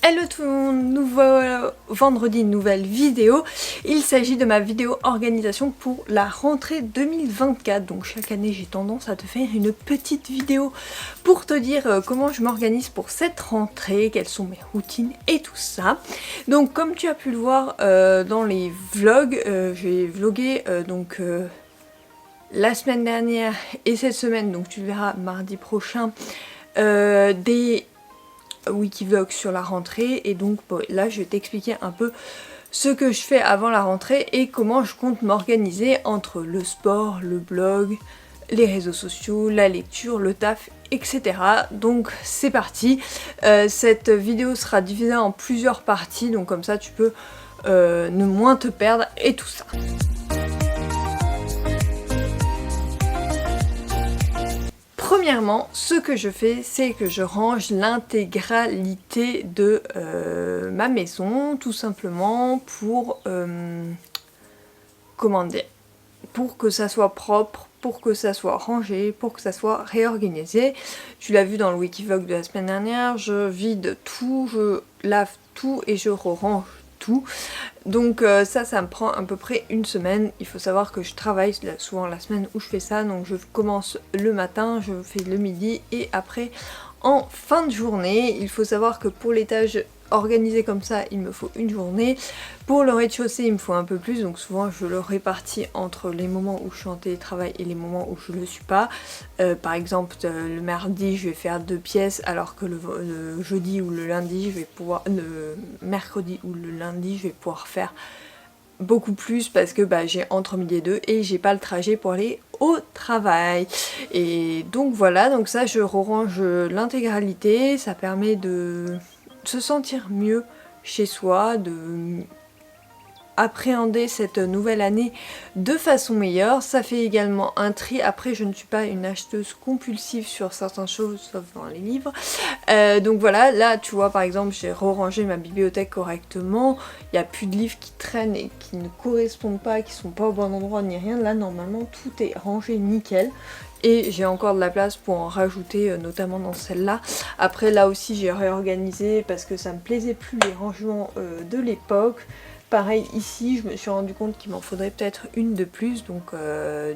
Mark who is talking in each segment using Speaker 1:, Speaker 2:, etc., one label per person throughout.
Speaker 1: Hello tout le monde, nouveau vendredi, nouvelle vidéo. Il s'agit de ma vidéo organisation pour la rentrée 2024. Donc chaque année j'ai tendance à te faire une petite vidéo pour te dire comment je m'organise pour cette rentrée, quelles sont mes routines et tout ça. Donc comme tu as pu le voir dans les vlogs, j'ai vlogué la semaine dernière et cette semaine, donc tu le verras mardi prochain, des Wikivlog sur la rentrée. Et donc bon, là je vais t'expliquer un peu ce que je fais avant la rentrée et comment je compte m'organiser entre le sport, le blog, les réseaux sociaux, la lecture, le taf, etc. Donc c'est parti. Cette vidéo sera divisée en plusieurs parties, donc comme ça tu peux ne moins te perdre et tout ça. Premièrement, ce que je fais, c'est que je range l'intégralité de ma maison, tout simplement pour, pour que ça soit propre, pour que ça soit rangé, pour que ça soit réorganisé. Tu l'as vu dans le Wikivlog de la semaine dernière, je vide tout, je lave tout et je re-range tout. Donc ça me prend à peu près une semaine. Il faut savoir que je travaille souvent la semaine où je fais ça, donc je commence le matin, je fais le midi et après en fin de journée. Il faut savoir que pour l'étage organisé comme ça il me faut une journée, pour le rez-de-chaussée il me faut un peu plus, donc souvent je le répartis entre les moments où je suis en télétravail et les moments où je le suis pas. Par exemple le mardi je vais faire 2 pièces, alors que le jeudi ou le lundi je vais pouvoir, le mercredi ou le lundi je vais pouvoir faire beaucoup plus parce que j'ai entre midi et 2 et j'ai pas le trajet pour aller au travail. Et donc voilà, donc ça je range l'intégralité, ça permet de se sentir mieux chez soi, de appréhender cette nouvelle année de façon meilleure. Ça fait également un tri. Après je ne suis pas une acheteuse compulsive sur certaines choses sauf dans les livres, donc voilà, là tu vois par exemple j'ai re-rangé ma bibliothèque correctement, il n'y a plus de livres qui traînent et qui ne correspondent pas, qui sont pas au bon endroit ni rien. Là normalement tout est rangé nickel. Et j'ai encore de la place pour en rajouter, notamment dans celle-là. Après là aussi j'ai réorganisé parce que ça me plaisait plus les rangements de l'époque. Pareil ici, je me suis rendu compte qu'il m'en faudrait peut-être une de plus, donc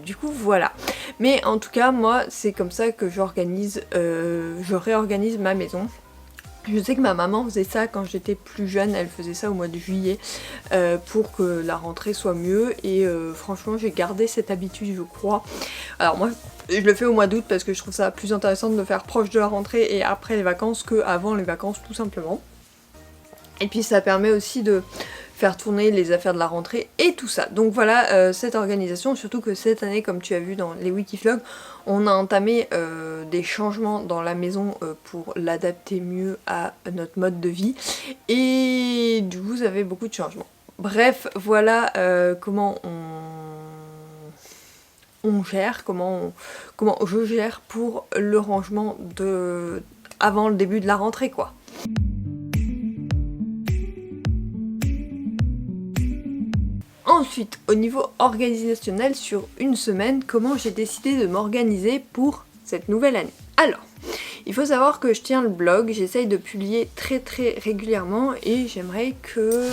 Speaker 1: du coup voilà. Mais en tout cas moi c'est comme ça que j'organise, je réorganise ma maison. Je sais que ma maman faisait ça quand j'étais plus jeune, elle faisait ça au mois de juillet pour que la rentrée soit mieux et franchement j'ai gardé cette habitude je crois. Alors moi je le fais au mois d'août parce que je trouve ça plus intéressant de le faire proche de la rentrée et après les vacances que avant les vacances tout simplement. Et puis ça permet aussi de faire tourner les affaires de la rentrée et tout ça. Donc voilà cette organisation, surtout que cette année comme tu as vu dans les Wikivlogs, on a entamé des changements dans la maison pour l'adapter mieux à notre mode de vie et du coup ça avait beaucoup de changements. Bref, voilà comment on gère, comment je gère pour le rangement avant le début de la rentrée quoi. Ensuite, au niveau organisationnel sur une semaine, comment j'ai décidé de m'organiser pour cette nouvelle année. Alors, il faut savoir que je tiens le blog, j'essaye de publier très régulièrement et j'aimerais que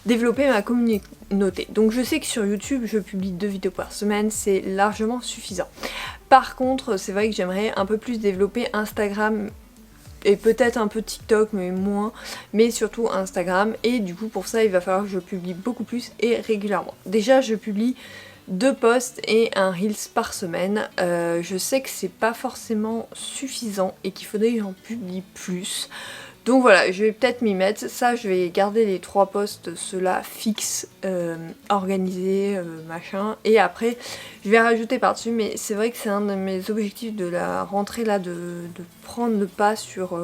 Speaker 1: développer ma communauté. Donc je sais que sur YouTube je publie 2 vidéos par semaine, c'est largement suffisant. Par contre, c'est vrai que j'aimerais un peu plus développer Instagram et peut-être un peu TikTok mais moins, mais surtout Instagram, et du coup pour ça il va falloir que je publie beaucoup plus et régulièrement. Déjà je publie 2 posts et un Reels par semaine, je sais que c'est pas forcément suffisant et qu'il faudrait que j'en publie plus. Donc voilà, je vais peut-être m'y mettre. Ça, je vais garder les 3 posts, ceux-là fixes, organisés, machin. Et après, je vais rajouter par-dessus. Mais c'est vrai que c'est un de mes objectifs de la rentrée, là, de prendre le pas sur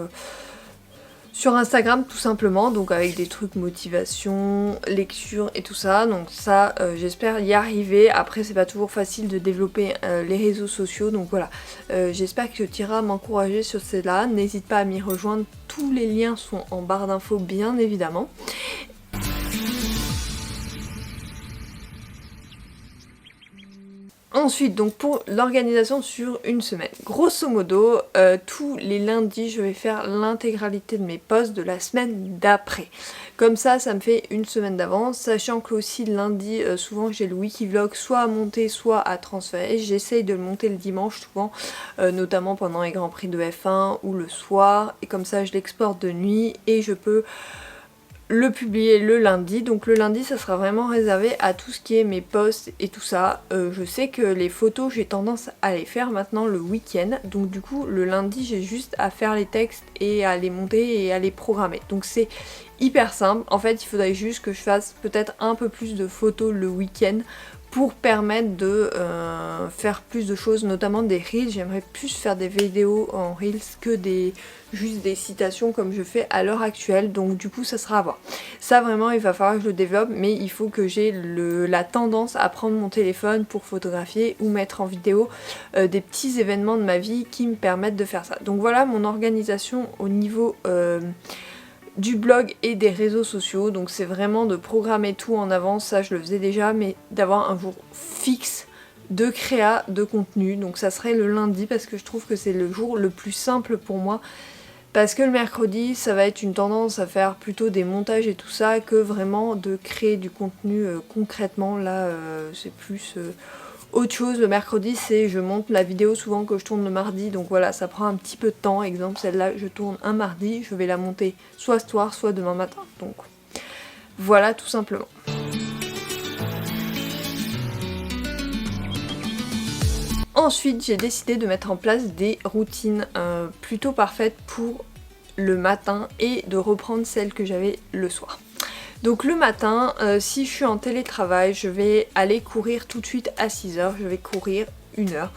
Speaker 1: Instagram, tout simplement. Donc avec des trucs motivation, lecture et tout ça. Donc ça, j'espère y arriver. Après, c'est pas toujours facile de développer les réseaux sociaux. Donc voilà, j'espère que tu iras m'encourager sur cela. N'hésite pas à m'y rejoindre. Tous les liens sont en barre d'infos bien évidemment. Ensuite, donc pour l'organisation sur une semaine, grosso modo, tous les lundis, je vais faire l'intégralité de mes posts de la semaine d'après. Comme ça me fait une semaine d'avance, sachant que aussi lundi, souvent j'ai le Wikivlog soit à monter, soit à transférer. J'essaye de le monter le dimanche souvent, notamment pendant les Grands Prix de F1 ou le soir, et comme ça je l'exporte de nuit et je peux le publier le lundi. Donc le lundi ça sera vraiment réservé à tout ce qui est mes posts et tout ça. Je sais que les photos j'ai tendance à les faire maintenant le week-end, donc du coup le lundi j'ai juste à faire les textes et à les monter et à les programmer. Donc c'est hyper simple, en fait il faudrait juste que je fasse peut-être un peu plus de photos le week-end pour permettre de faire plus de choses, notamment des reels. J'aimerais plus faire des vidéos en reels que juste des citations comme je fais à l'heure actuelle, donc du coup ça sera à voir. Ça vraiment il va falloir que je le développe, mais il faut que j'ai la tendance à prendre mon téléphone pour photographier ou mettre en vidéo des petits événements de ma vie qui me permettent de faire ça. Donc voilà mon organisation au niveau du blog et des réseaux sociaux. Donc c'est vraiment de programmer tout en avance, ça je le faisais déjà, mais d'avoir un jour fixe de créa de contenu. Donc ça serait le lundi parce que je trouve que c'est le jour le plus simple pour moi, parce que le mercredi ça va être une tendance à faire plutôt des montages et tout ça que vraiment de créer du contenu concrètement. Là c'est plus autre chose. Le mercredi c'est je monte la vidéo souvent que je tourne le mardi, donc voilà ça prend un petit peu de temps. Exemple celle-là je tourne un mardi, je vais la monter soit ce soir soit demain matin, donc voilà tout simplement. Ensuite j'ai décidé de mettre en place des routines plutôt parfaites pour le matin et de reprendre celles que j'avais le soir. Donc le matin, si je suis en télétravail, je vais aller courir tout de suite à 6h, je vais courir 1 heure.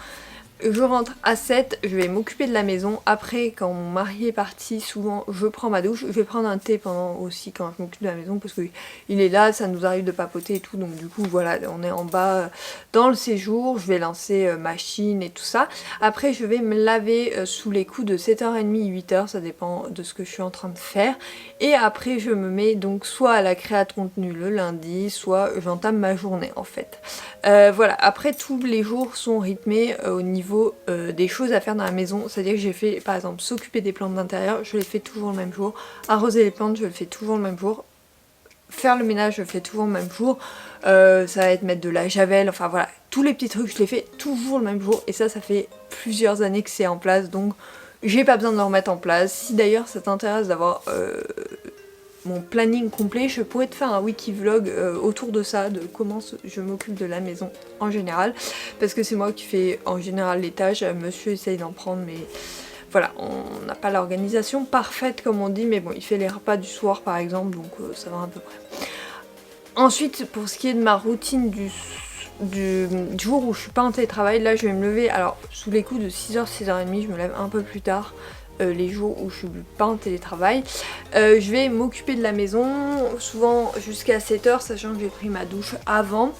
Speaker 1: Je rentre à 7, je vais m'occuper de la maison. Après, quand mon mari est parti, souvent je prends ma douche. Je vais prendre un thé pendant aussi quand je m'occupe de la maison parce qu'il est là, ça nous arrive de papoter et tout. Donc du coup voilà, on est en bas dans le séjour. Je vais lancer machine et tout ça. Après je vais me laver sous les coups de 7h30, 8h, ça dépend de ce que je suis en train de faire. Et après je me mets donc soit à la créa de contenu le lundi, soit j'entame ma journée en fait. Voilà, après tous les jours sont rythmés au niveau des choses à faire dans la maison, c'est-à-dire que j'ai fait par exemple s'occuper des plantes d'intérieur, je les fais toujours le même jour, arroser les plantes je le fais toujours le même jour, faire le ménage je le fais toujours le même jour, ça va être mettre de la javel, enfin voilà, tous les petits trucs je les fais toujours le même jour et ça fait plusieurs années que c'est en place, donc j'ai pas besoin de le remettre en place. Si d'ailleurs ça t'intéresse d'avoir mon planning complet, je pourrais te faire un wiki-vlog autour de ça, de comment je m'occupe de la maison en général, parce que c'est moi qui fais en général les tâches, monsieur essaye d'en prendre, mais voilà, on n'a pas l'organisation parfaite comme on dit, mais bon, il fait les repas du soir par exemple, donc ça va à peu près. Ensuite, pour ce qui est de ma routine du jour où je suis pas en télétravail, là je vais me lever, alors sous les coups de 6h, 6h30, je me lève un peu plus tard, les jours où je suis pas en télétravail. Je vais m'occuper de la maison, souvent jusqu'à 7h, sachant que j'ai pris ma douche avant.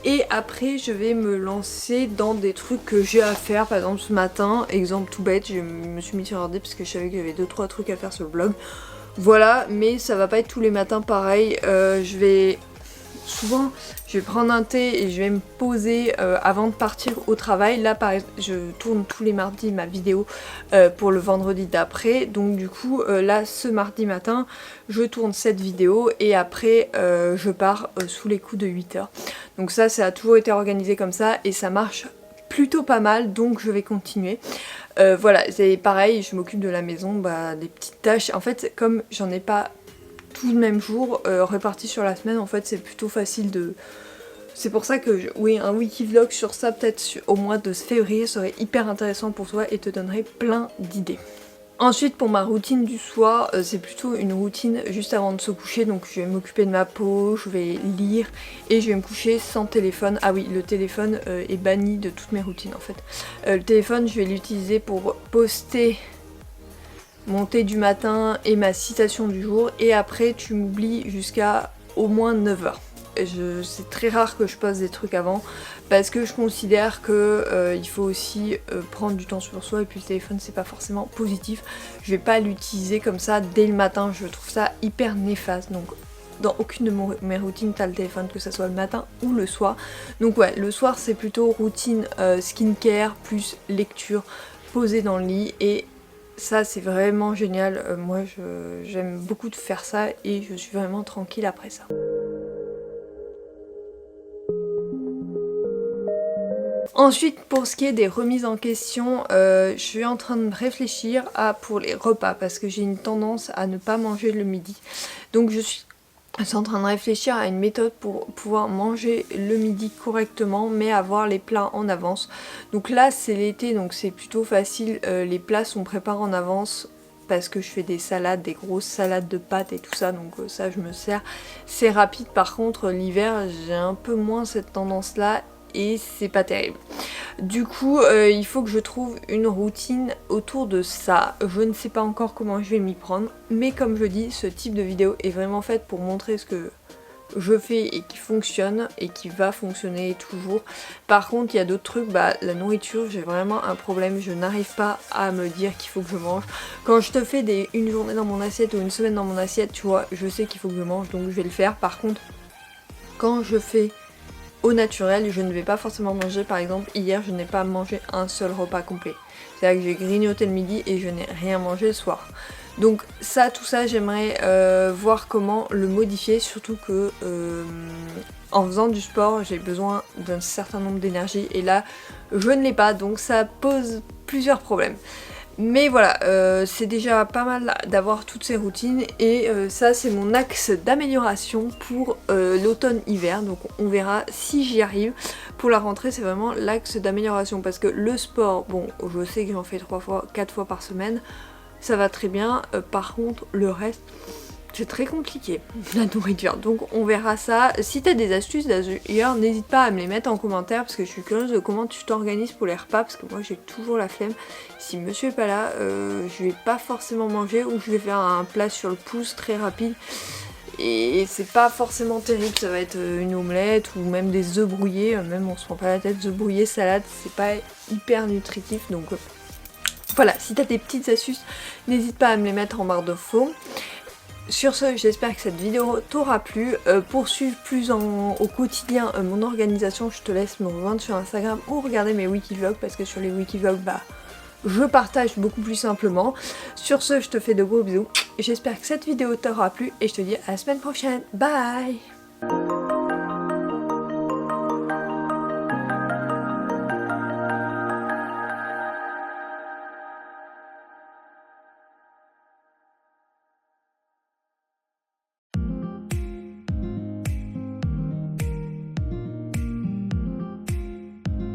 Speaker 1: Et après je vais me lancer dans des trucs que j'ai à faire. Par exemple ce matin, exemple tout bête, je me suis mis sur ordi parce que je savais qu'il y avait 2-3 trucs à faire sur le blog. Voilà, mais ça va pas être tous les matins pareil. Souvent je vais prendre un thé et je vais me poser avant de partir au travail. Là par exemple je tourne tous les mardis ma vidéo pour le vendredi d'après, donc du coup là ce mardi matin je tourne cette vidéo et après je pars sous les coups de 8h. Donc ça a toujours été organisé comme ça et ça marche plutôt pas mal, donc je vais continuer. Voilà, c'est pareil, je m'occupe de la maison, des petites tâches. En fait comme j'en ai pas tout le même jour réparti sur la semaine, en fait c'est plutôt facile de... C'est pour ça que oui, un wiki vlog sur ça peut-être au mois de février serait hyper intéressant pour toi et te donnerait plein d'idées. Ensuite pour ma routine du soir, c'est plutôt une routine juste avant de se coucher, donc je vais m'occuper de ma peau, je vais lire et je vais me coucher sans téléphone. Ah oui, le téléphone est banni de toutes mes routines en fait. Le téléphone je vais l'utiliser pour poster mon thé du matin et ma citation du jour, et après tu m'oublies jusqu'à au moins 9h. C'est très rare que je poste des trucs avant parce que je considère que il faut aussi prendre du temps sur soi, et puis le téléphone c'est pas forcément positif. Je vais pas l'utiliser comme ça dès le matin, je trouve ça hyper néfaste, donc dans aucune de mes routines t'as le téléphone, que ce soit le matin ou le soir. Donc ouais, le soir c'est plutôt routine skincare plus lecture, posée dans le lit, et ça c'est vraiment génial. Moi j'aime beaucoup de faire ça et je suis vraiment tranquille après ça. Ensuite, pour ce qui est des remises en question, je suis en train de réfléchir pour les repas parce que j'ai une tendance à ne pas manger le midi. Donc je suis en train de réfléchir à une méthode pour pouvoir manger le midi correctement mais avoir les plats en avance. Donc là c'est l'été, donc c'est plutôt facile, les plats sont préparés en avance parce que je fais des salades, des grosses salades de pâtes et tout ça, donc ça je me sers. C'est rapide. Par contre l'hiver j'ai un peu moins cette tendance là et c'est pas terrible. Du coup il faut que je trouve une routine autour de ça. Je ne sais pas encore comment je vais m'y prendre, mais comme je dis, ce type de vidéo est vraiment faite pour montrer ce que je fais et qui fonctionne et qui va fonctionner toujours. Par contre il y a d'autres trucs, la nourriture, j'ai vraiment un problème, je n'arrive pas à me dire qu'il faut que je mange. Quand je te fais une journée dans mon assiette ou une semaine dans mon assiette, tu vois, je sais qu'il faut que je mange, donc je vais le faire. Par contre quand je fais au naturel, je ne vais pas forcément manger. Par exemple hier je n'ai pas mangé un seul repas complet, c'est-à-dire que j'ai grignoté le midi et je n'ai rien mangé le soir. Donc ça, tout ça j'aimerais voir comment le modifier, surtout que en faisant du sport j'ai besoin d'un certain nombre d'énergie et là je ne l'ai pas, donc ça pose plusieurs problèmes. Mais voilà, c'est déjà pas mal d'avoir toutes ces routines et ça c'est mon axe d'amélioration pour l'automne-hiver, donc on verra si j'y arrive. Pour la rentrée c'est vraiment l'axe d'amélioration parce que le sport, bon je sais que j'en fais 4 fois par semaine, ça va très bien, par contre le reste c'est très compliqué, la nourriture, donc on verra ça. Si t'as des astuces d'ailleurs, n'hésite pas à me les mettre en commentaire parce que je suis curieuse de comment tu t'organises pour les repas, parce que moi j'ai toujours la flemme. Si monsieur est pas là, je vais pas forcément manger ou je vais faire un plat sur le pouce très rapide et c'est pas forcément terrible. Ça va être une omelette ou même des œufs brouillés, même on se prend pas la tête, œufs brouillés, salade, c'est pas hyper nutritif, donc voilà, si t'as des petites astuces, n'hésite pas à me les mettre en barre d'infos. Sur ce, j'espère que cette vidéo t'aura plu. Pour suivre plus au quotidien mon organisation, je te laisse me rejoindre sur Instagram ou regarder mes wikivlogs parce que sur les wikivlogs, je partage beaucoup plus simplement. Sur ce, je te fais de gros bisous. J'espère que cette vidéo t'aura plu et je te dis à la semaine prochaine. Bye!